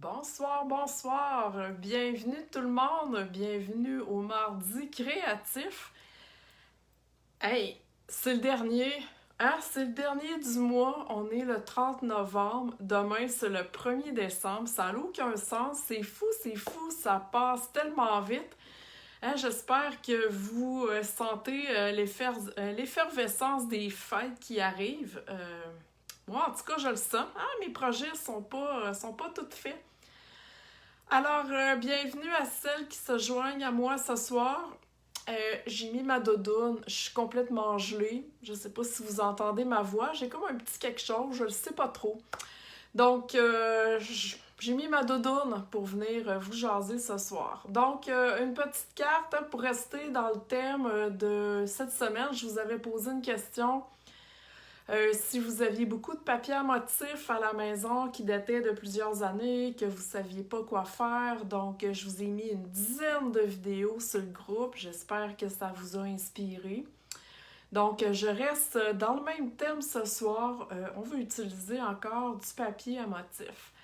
Bonsoir, bonsoir. Bienvenue tout le monde. Bienvenue au Mardi créatif. Hey, c'est le dernier. Hein? C'est le dernier du mois. On est le 30 novembre. Demain, c'est le 1er décembre. Ça n'a aucun sens. C'est fou, c'est fou. Ça passe tellement vite. Hein, j'espère que vous sentez l'effervescence des fêtes qui arrivent. Moi, en tout cas, je le sens. Ah, mes projets sont pas tout faits. Alors, bienvenue à celles qui se joignent à moi ce soir. J'ai mis ma doudoune, je suis complètement gelée. Je sais pas si vous entendez ma voix, j'ai comme un petit quelque chose, je le sais pas trop. Donc, j'ai mis ma doudoune pour venir vous jaser ce soir. Donc, une petite carte hein, pour rester dans le thème de cette semaine. Je vous avais posé une question. Si vous aviez beaucoup de papier à motif à la maison qui datait de plusieurs années, que vous ne saviez pas quoi faire, donc je vous ai mis une dizaine de vidéos sur le groupe. J'espère que ça vous a inspiré. Donc, je reste dans le même thème ce soir. On veut utiliser encore du papier à motif.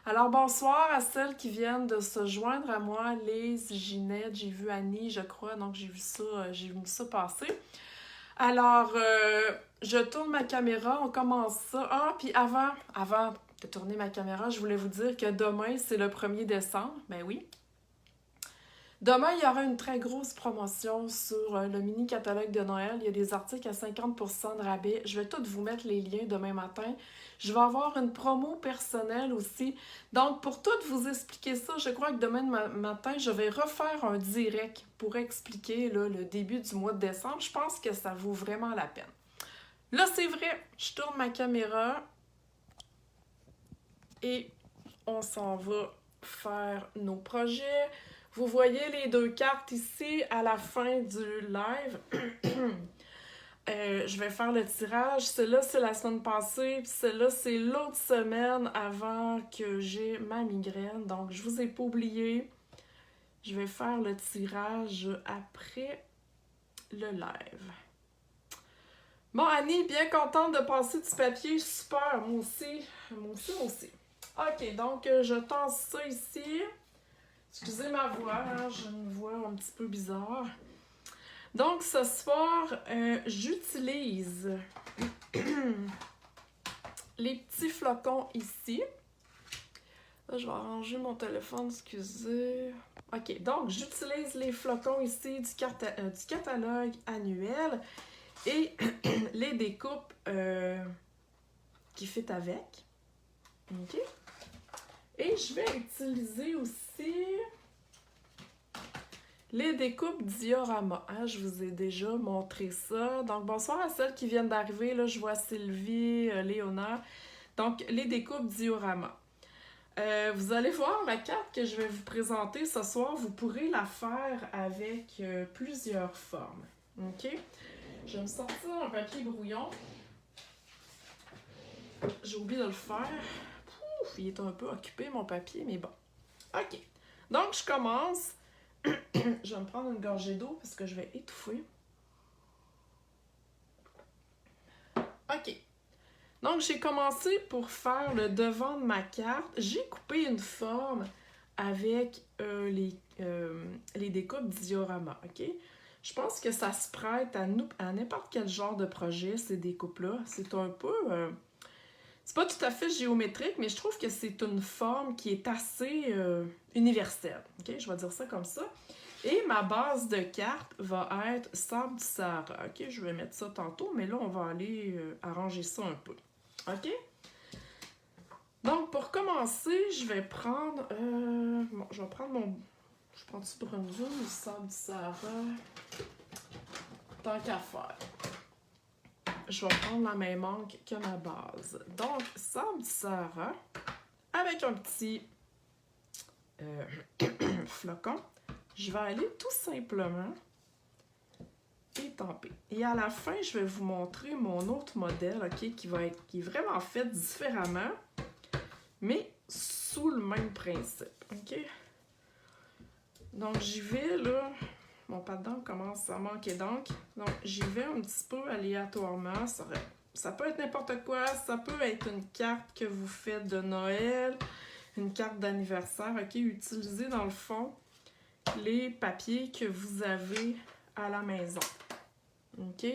Alors, bonsoir à celles qui viennent de se joindre à moi. Lise, Ginette, j'ai vu Annie, je crois, donc j'ai vu ça passer. Alors, je tourne ma caméra, on commence ça. Ah, puis avant de tourner ma caméra, je voulais vous dire que demain, c'est le 1er décembre. Ben oui. Demain, il y aura une très grosse promotion sur le mini-catalogue de Noël. Il y a des articles à 50% de rabais. Je vais tous vous mettre les liens demain matin. Je vais avoir une promo personnelle aussi. Donc, pour tout vous expliquer ça, je crois que demain matin, je vais refaire un direct pour expliquer là, le début du mois de décembre. Je pense que ça vaut vraiment la peine. Là, c'est vrai, je tourne ma caméra et on s'en va faire nos projets. Vous voyez les deux cartes ici à la fin du live. Je vais faire le tirage. Celle-là, c'est la semaine passée. Puis celle-là, c'est l'autre semaine avant que j'ai ma migraine. Donc, je vous ai pas oublié. Je vais faire le tirage après le live. Bon, Annie, bien contente de passer du papier. Super, moi aussi. OK, donc je tasse ça ici. Excusez ma voix, hein, j'ai une voix un petit peu bizarre. Donc, ce soir, j'utilise les petits flocons ici. Là, je vais arranger mon téléphone, excusez. OK, donc j'utilise les flocons ici du catalogue annuel et les découpes qui fit avec. OK. Et je vais utiliser aussi les découpes diorama. Hein, je vous ai déjà montré ça. Donc, bonsoir à celles qui viennent d'arriver. Là, je vois Sylvie, Léona. Donc, les découpes diorama. Vous allez voir la carte que je vais vous présenter ce soir. Vous pourrez la faire avec plusieurs formes. OK? Je vais me sortir un papier brouillon. J'ai oublié de le faire. Pouf, il est un peu occupé, mon papier, mais bon. OK. Donc, je commence. Je vais me prendre une gorgée d'eau parce que je vais étouffer. OK. Donc, j'ai commencé pour faire le devant de ma carte. J'ai coupé une forme avec les découpes diorama, OK? Je pense que ça se prête à n'importe quel genre de projet, ces découpes-là. C'est un peu... c'est pas tout à fait géométrique, mais je trouve que c'est une forme qui est assez universelle. OK? Je vais dire ça comme ça. Et ma base de carte va être Sable du Sahara. OK? Je vais mettre ça tantôt, mais là, on va aller arranger ça un peu. OK? Donc, pour commencer, je vais prendre... bon, je vais prendre mon... Je prends du bronzer ou du Sable du Sahara. Tant qu'à faire. Je vais prendre la même encre que ma base. Donc, Sable du Sahara avec un petit flocon. Je vais aller tout simplement étamper. Et à la fin, je vais vous montrer mon autre modèle, OK, qui est vraiment fait différemment, mais sous le même principe, OK? Donc, j'y vais, là. Mon pas de dents commence à manquer d'encre. Donc, j'y vais un petit peu aléatoirement. Ça peut être n'importe quoi. Ça peut être une carte que vous faites de Noël. une carte d'anniversaire, ok? Utilisez dans le fond les papiers que vous avez à la maison, ok?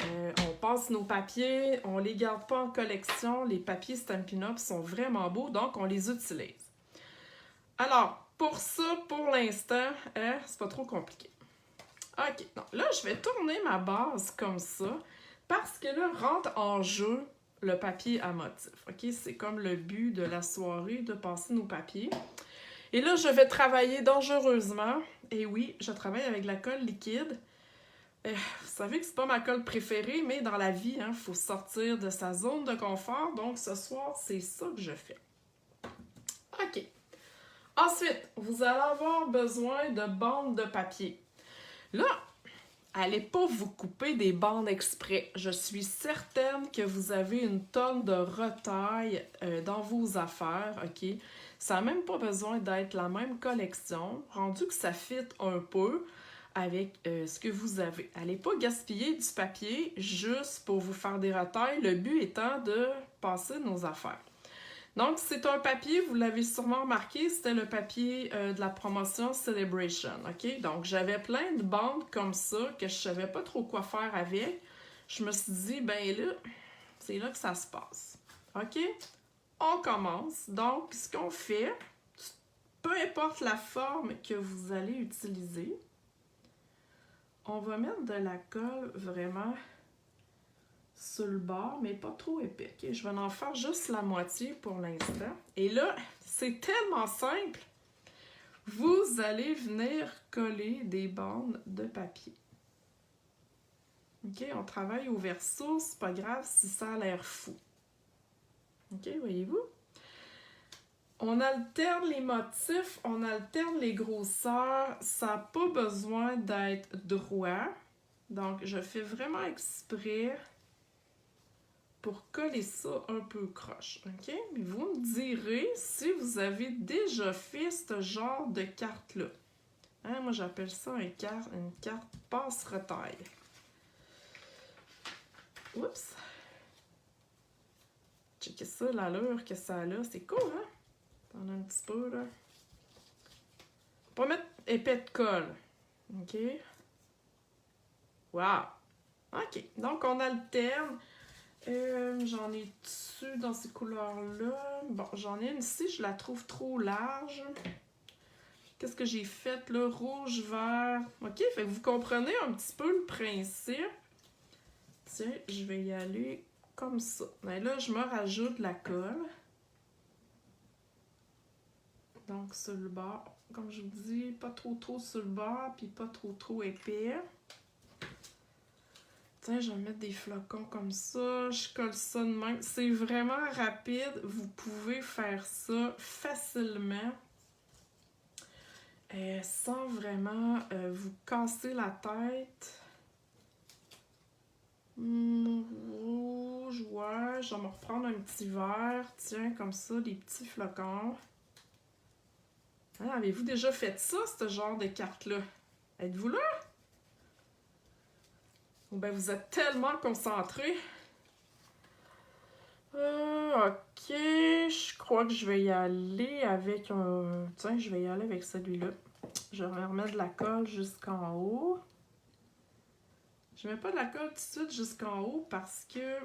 On passe nos papiers, on les garde pas en collection, les papiers Stampin' Up sont vraiment beaux, donc on les utilise. Alors, pour ça, pour l'instant, c'est pas trop compliqué. Ok, donc là, je vais tourner ma base comme ça, parce que là, rentre en jeu le papier à motif. Ok, c'est comme le but de la soirée, de passer nos papiers. Et là, je vais travailler dangereusement. Et oui, je travaille avec la colle liquide. Vous savez que c'est pas ma colle préférée, mais dans la vie, il faut sortir de sa zone de confort. Donc, ce soir, c'est ça que je fais. OK. Ensuite, vous allez avoir besoin de bandes de papier. Là, allez pas vous couper des bandes exprès. Je suis certaine que vous avez une tonne de retaille dans vos affaires, OK? Ça n'a même pas besoin d'être la même collection, rendu que ça fit un peu avec ce que vous avez. Allez pas gaspiller du papier juste pour vous faire des retailles, le but étant de passer nos affaires. Donc, c'est un papier, vous l'avez sûrement remarqué, c'était le papier de la promotion Celebration, ok? Donc, j'avais plein de bandes comme ça que je savais pas trop quoi faire avec. Je me suis dit, ben là, c'est là que ça se passe, ok? On commence. Donc, ce qu'on fait, peu importe la forme que vous allez utiliser, on va mettre de la colle vraiment sur le bord, mais pas trop épais. Okay? Je vais en faire juste la moitié pour l'instant. Et là, c'est tellement simple. Vous allez venir coller des bandes de papier. OK? On travaille au verso, c'est pas grave si ça a l'air fou. OK? Voyez-vous? On alterne les motifs, on alterne les grosseurs. Ça n'a pas besoin d'être droit. Donc, je fais vraiment exprès pour coller ça un peu croche, ok? Mais vous me direz si vous avez déjà fait ce genre de carte-là. Hein, moi, j'appelle ça une carte passe-retaille. Oups! Checkez ça, l'allure que ça a là. C'est cool, hein? Attendez un petit peu, là. Faut pas mettre épais de colle. OK? Wow! OK. Donc, on alterne. J'en ai dessus dans ces couleurs-là. Bon, j'en ai une ici, je la trouve trop large. Qu'est-ce que j'ai fait là? Rouge, vert. OK, fait que vous comprenez un petit peu le principe. Tiens, je vais y aller comme ça. Et là, je me rajoute la colle. Donc, sur le bord. Comme je vous dis, pas trop sur le bord, puis pas trop épais. Tiens, je vais mettre des flocons comme ça. Je colle ça de même. C'est vraiment rapide. Vous pouvez faire ça facilement. Sans vraiment vous casser la tête. Rouge, ouais. Je vais me reprendre un petit verre. Tiens, comme ça, des petits flocons. Hein, avez-vous déjà fait ça, ce genre de carte-là? Êtes-vous là? Ou bien vous êtes tellement concentré. Ok, je crois que je vais y aller avec un... Tiens, je vais y aller avec celui-là. Je vais remettre de la colle jusqu'en haut. Je mets pas de la colle tout de suite jusqu'en haut parce que,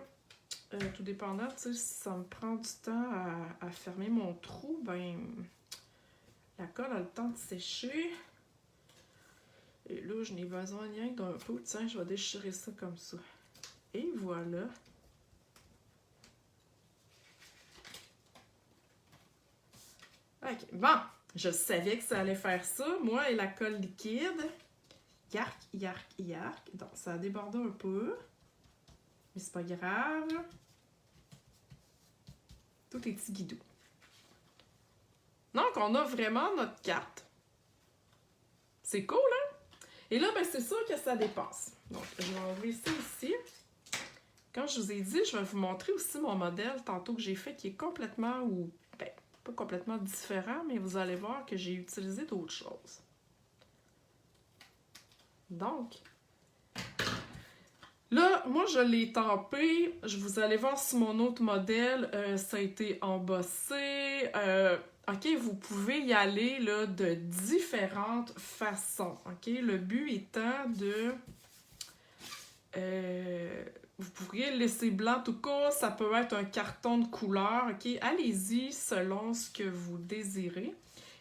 tout dépendant, tu sais, si ça me prend du temps à fermer mon trou, ben, la colle a le temps de sécher. Et là, je n'ai besoin rien d'un peu. Tiens, je vais déchirer ça comme ça. Et voilà. OK. Bon, je savais que ça allait faire ça. Moi et la colle liquide. Yark, yark, yark. Donc, ça a débordé un peu. Mais c'est pas grave. Tout est petit guidou. Donc, on a vraiment notre carte. C'est cool, hein? Et là, ben, c'est sûr que ça dépasse. Donc, je vais enlever ça ici. Comme je vous ai dit, je vais vous montrer aussi mon modèle tantôt que j'ai fait qui est complètement, ou ben, pas complètement différent, mais vous allez voir que j'ai utilisé d'autres choses. Donc, là, moi, je l'ai tempé. Vous allez voir sur mon autre modèle, ça a été embossé. vous pouvez y aller là, de différentes façons. OK? Le but étant de... vous pourriez le laisser blanc tout cas, ça peut être un carton de couleur. OK? Allez-y selon ce que vous désirez.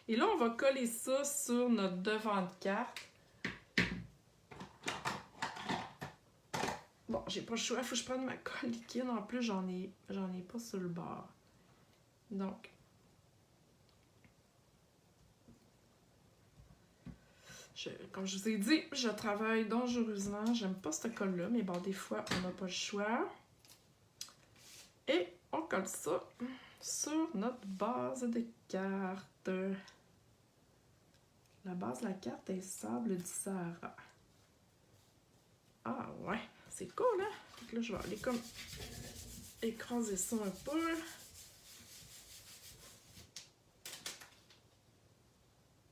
Et là, on va coller ça sur notre devant de carte. Bon, j'ai pas le choix, il faut que je prenne ma colle liquide. En plus, j'en ai pas sur le bord. Donc, comme je vous ai dit, je travaille dangereusement. J'aime pas cette colle-là, mais bon, des fois, on n'a pas le choix. Et on colle ça sur notre base de carte. La base de la carte est sable du Sahara. Ah ouais, c'est cool, hein? Donc là, je vais aller comme écraser ça un peu.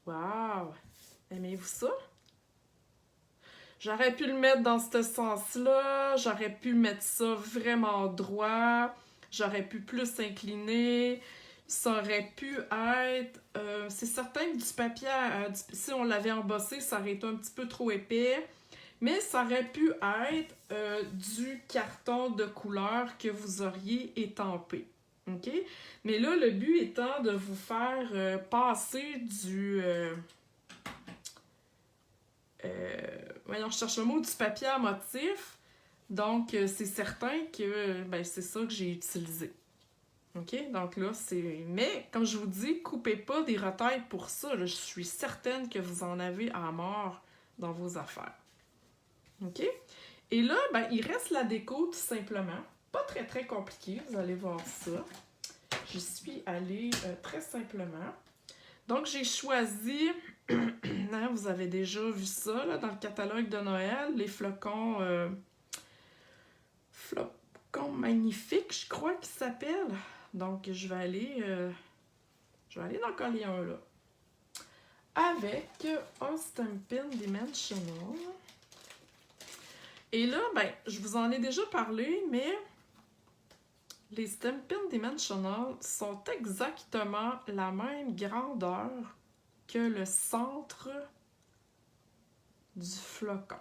Wow! Aimez-vous ça? J'aurais pu le mettre dans ce sens-là, j'aurais pu mettre ça vraiment droit, j'aurais pu plus incliner, ça aurait pu être... c'est certain que du papier, si on l'avait embossé, ça aurait été un petit peu trop épais, mais ça aurait pu être du carton de couleur que vous auriez étampé. OK? Mais là, le but étant de vous faire passer du... voyons, je cherche le mot, du papier à motif. Donc, c'est certain que c'est ça que j'ai utilisé. OK? Donc là, c'est... Mais, comme je vous dis, coupez pas des retailles pour ça. Là. Je suis certaine que vous en avez à mort dans vos affaires. OK? Et là, il reste la déco, tout simplement. Pas très, très compliqué, vous allez voir ça. J'y suis allée très simplement. Donc, j'ai choisi, hein, vous avez déjà vu ça là, dans le catalogue de Noël, les flocons magnifiques, je crois qu'ils s'appellent. Donc, je vais aller dans coller un là. Avec un Stampin' Dimensional. Et là, je vous en ai déjà parlé, mais les Stampin' Dimensional sont exactement la même grandeur que le centre du flocon.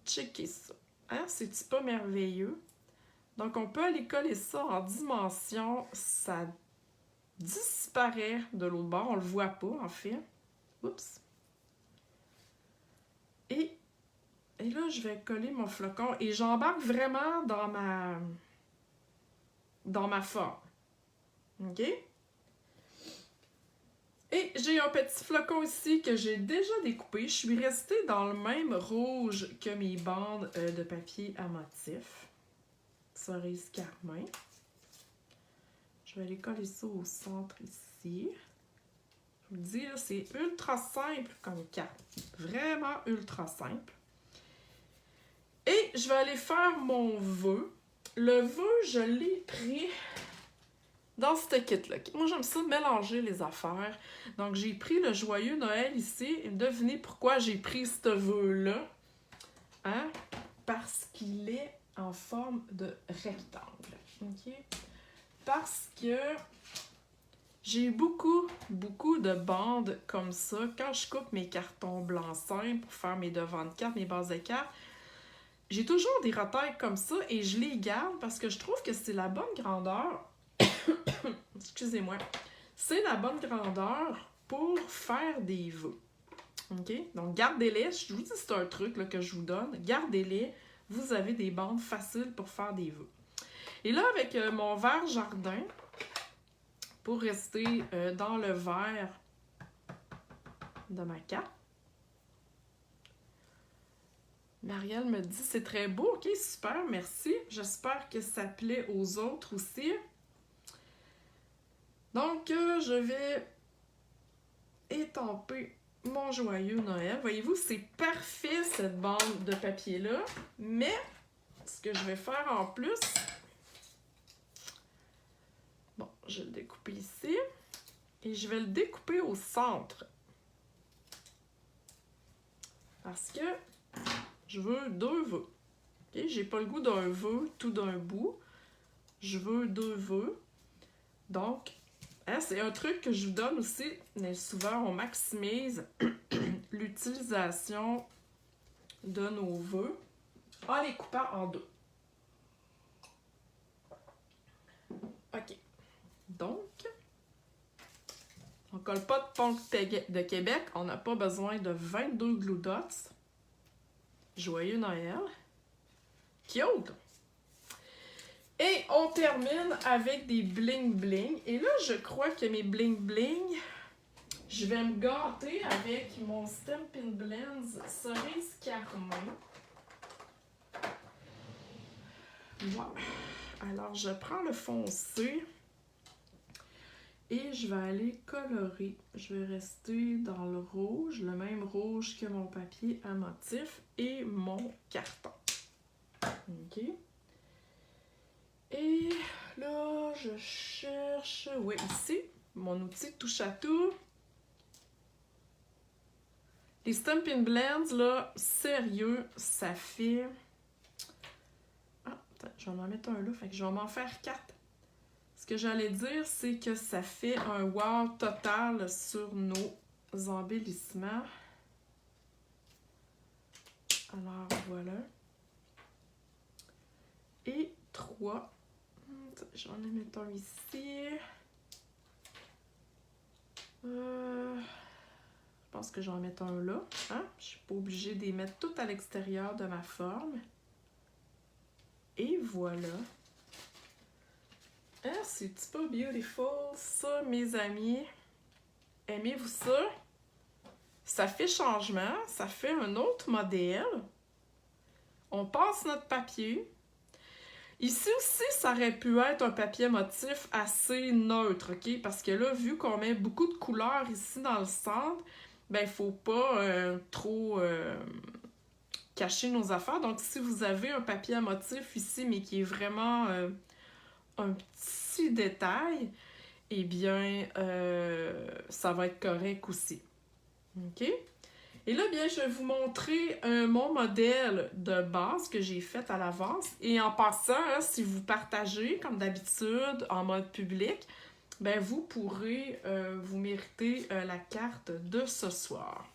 Checkez ça. Hein? C'est-tu pas merveilleux? Donc, on peut aller coller ça en dimension. Ça disparaît de l'autre bord. On le voit pas, en fait. Oups. Et là, je vais coller mon flocon. Et j'embarque vraiment dans ma forme. OK? Et j'ai un petit flocon ici que j'ai déjà découpé. Je suis restée dans le même rouge que mes bandes de papier à motif. Cerise carmin. Je vais aller coller ça au centre ici. Je vous dis, là, c'est ultra simple comme carte. Vraiment ultra simple. Et je vais aller faire mon vœu. Le vœu, je l'ai pris dans ce kit-là. Moi, j'aime ça mélanger les affaires. Donc, j'ai pris le Joyeux Noël ici. Et devinez pourquoi j'ai pris ce vœu-là. Hein? Parce qu'il est en forme de rectangle. OK? Parce que j'ai beaucoup de bandes comme ça. Quand je coupe mes cartons blancs simples pour faire mes devants de carte, mes bases de carte, j'ai toujours des retailles comme ça et je les garde parce que je trouve que c'est la bonne grandeur. Excusez-moi. C'est la bonne grandeur pour faire des vœux. OK? Donc, gardez-les. Je vous dis, c'est un truc là, que je vous donne. Gardez-les. Vous avez des bandes faciles pour faire des vœux. Et là, avec mon vert jardin, pour rester dans le vert de ma carte, Marielle me dit, c'est très beau. OK, super, merci. J'espère que ça plaît aux autres aussi. Donc, je vais étamper mon Joyeux Noël. Voyez-vous, c'est parfait cette bande de papier-là. Mais, ce que je vais faire en plus... Bon, je vais le découper ici. Et je vais le découper au centre. Parce que je veux deux vœux. Okay? J'ai pas le goût d'un vœu tout d'un bout. Je veux deux vœux. Donc, hein, c'est un truc que je vous donne aussi, mais souvent on maximise l'utilisation de nos vœux en les coupant en deux. OK. Donc, on colle pas de pont de Québec. On n'a pas besoin de 22 glue dots. Joyeux Noël. Cute! Et on termine avec des bling bling. Et là, je crois que mes bling bling, je vais me gâter avec mon Stampin' Blends cerise carmé. Ouais. Alors, je prends le foncé et je vais aller colorer. Je vais rester dans le rouge, le même rouge que mon papier à motif et mon carton. OK. Et là, je cherche, oui, ici, mon outil touche à tout. Les Stampin' Blends, là, sérieux, ça fait... Ah, attends, je vais en mettre un là, fait que je vais m'en faire 4. Ce que j'allais dire, c'est que ça fait un wow total sur nos embellissements. Alors, voilà. Et 3. J'en ai mis un ici. Je pense que j'en mets un là. Hein? Je suis pas obligée de les mettre tout à l'extérieur de ma forme. Et voilà. Hein, c'est-tu pas beautiful, ça, mes amis? Aimez-vous ça? Ça fait changement, ça fait un autre modèle. On passe notre papier. Ici aussi, ça aurait pu être un papier motif assez neutre, OK? Parce que là, vu qu'on met beaucoup de couleurs ici dans le centre, ben, il ne faut pas trop cacher nos affaires. Donc, si vous avez un papier à motif ici, mais qui est vraiment un petit détail, eh bien, ça va être correct aussi. OK? Et là, bien, je vais vous montrer mon modèle de base que j'ai fait à l'avance. Et en passant, hein, si vous partagez, comme d'habitude, en mode public, ben, vous pourrez vous mériter la carte de ce soir.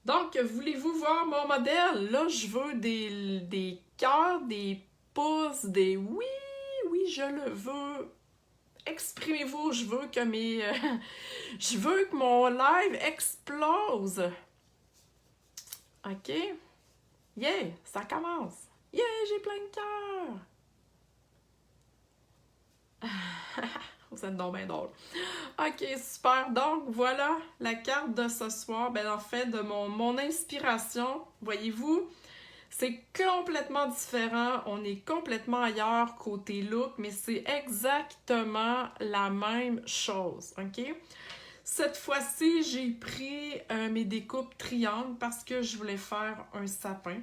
Donc, voulez-vous voir mon modèle? Là, je veux des cœurs, des pouces, des oui, je le veux. Exprimez-vous, je veux que je veux que mon live explose. OK? Yeah, ça commence. Yeah, j'ai plein de cœurs. Vous êtes donc bien drôle. OK, super. Donc, voilà la carte de ce soir. Ben, en fait, de mon inspiration. Voyez-vous, c'est complètement différent. On est complètement ailleurs côté look, mais c'est exactement la même chose. OK? Cette fois-ci, j'ai pris mes découpes triangles parce que je voulais faire un sapin.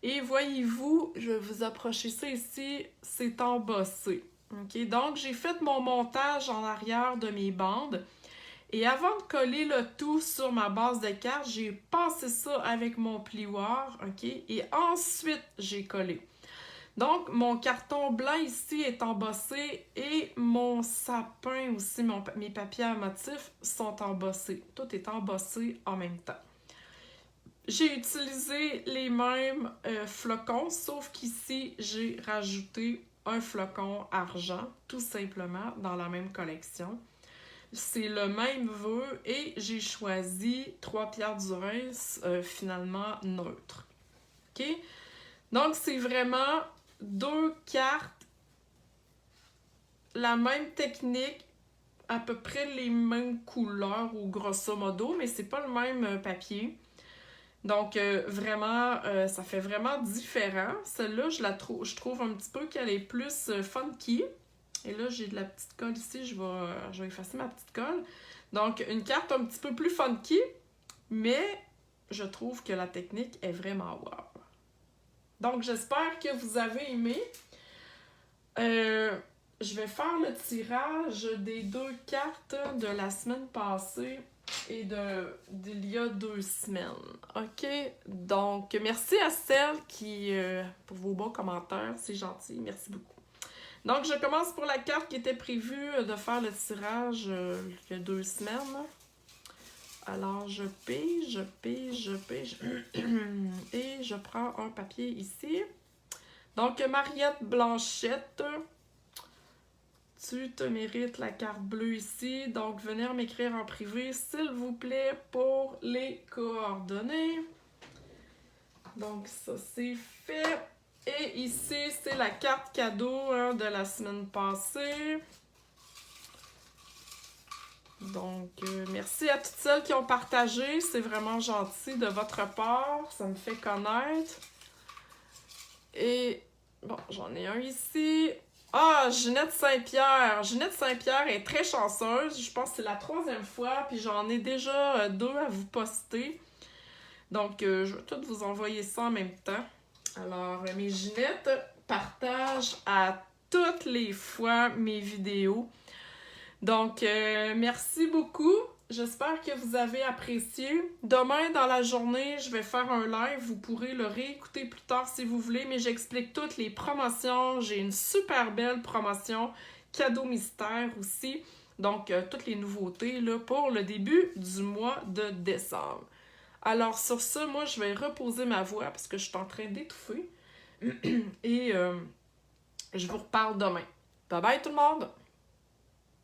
Et voyez-vous, je vais vous approcher ça ici, c'est embossé. OK? Donc, j'ai fait mon montage en arrière de mes bandes. Et avant de coller le tout sur ma base de carte, j'ai passé ça avec mon plioir, OK? Et ensuite, j'ai collé. Donc, mon carton blanc ici est embossé et mon sapin aussi, mes papiers à motif sont embossés. Tout est embossé en même temps. J'ai utilisé les mêmes flocons, sauf qu'ici, j'ai rajouté un flocon argent, tout simplement, dans la même collection. C'est le même vœu et j'ai choisi 3 pierres du Reims finalement neutres. OK? Donc, c'est vraiment 2 cartes, la même technique, à peu près les mêmes couleurs ou grosso modo, mais c'est pas le même papier. Donc, vraiment, ça fait vraiment différent. Celle-là, je trouve un petit peu qu'elle est plus funky. Et là, j'ai de la petite colle ici. Je vais effacer ma petite colle. Donc, une carte un petit peu plus funky, mais je trouve que la technique est vraiment wow. Donc, j'espère que vous avez aimé. Je vais faire le tirage des 2 cartes de la semaine passée et d'il y a 2 semaines. OK? Donc, merci à celles qui... pour vos bons commentaires. C'est gentil. Merci beaucoup. Donc, je commence pour la carte qui était prévue de faire le tirage il y a 2 semaines. Alors, je pige. Et je prends un papier ici. Donc, Mariette Blanchette, tu te mérites la carte bleue ici. Donc, venez m'écrire en privé, s'il vous plaît, pour les coordonnées. Donc, ça, c'est fait. Et ici, c'est la carte cadeau de la semaine passée. Donc, merci à toutes celles qui ont partagé. C'est vraiment gentil de votre part. Ça me fait connaître. Et, bon, j'en ai un ici. Ah, Ginette Saint-Pierre. Ginette Saint-Pierre est très chanceuse. Je pense que c'est la 3e fois. Puis j'en ai déjà 2 à vous poster. Donc, je vais tout vous envoyer ça en même temps. Alors, mes Ginettes partagent à toutes les fois mes vidéos. Donc, merci beaucoup. J'espère que vous avez apprécié. Demain, dans la journée, je vais faire un live. Vous pourrez le réécouter plus tard si vous voulez, mais j'explique toutes les promotions. J'ai une super belle promotion, cadeau mystère aussi. Donc, toutes les nouveautés là, pour le début du mois de décembre. Alors, sur ça, moi, je vais reposer ma voix parce que je suis en train d'étouffer. Et je vous reparle demain. Bye bye tout le monde!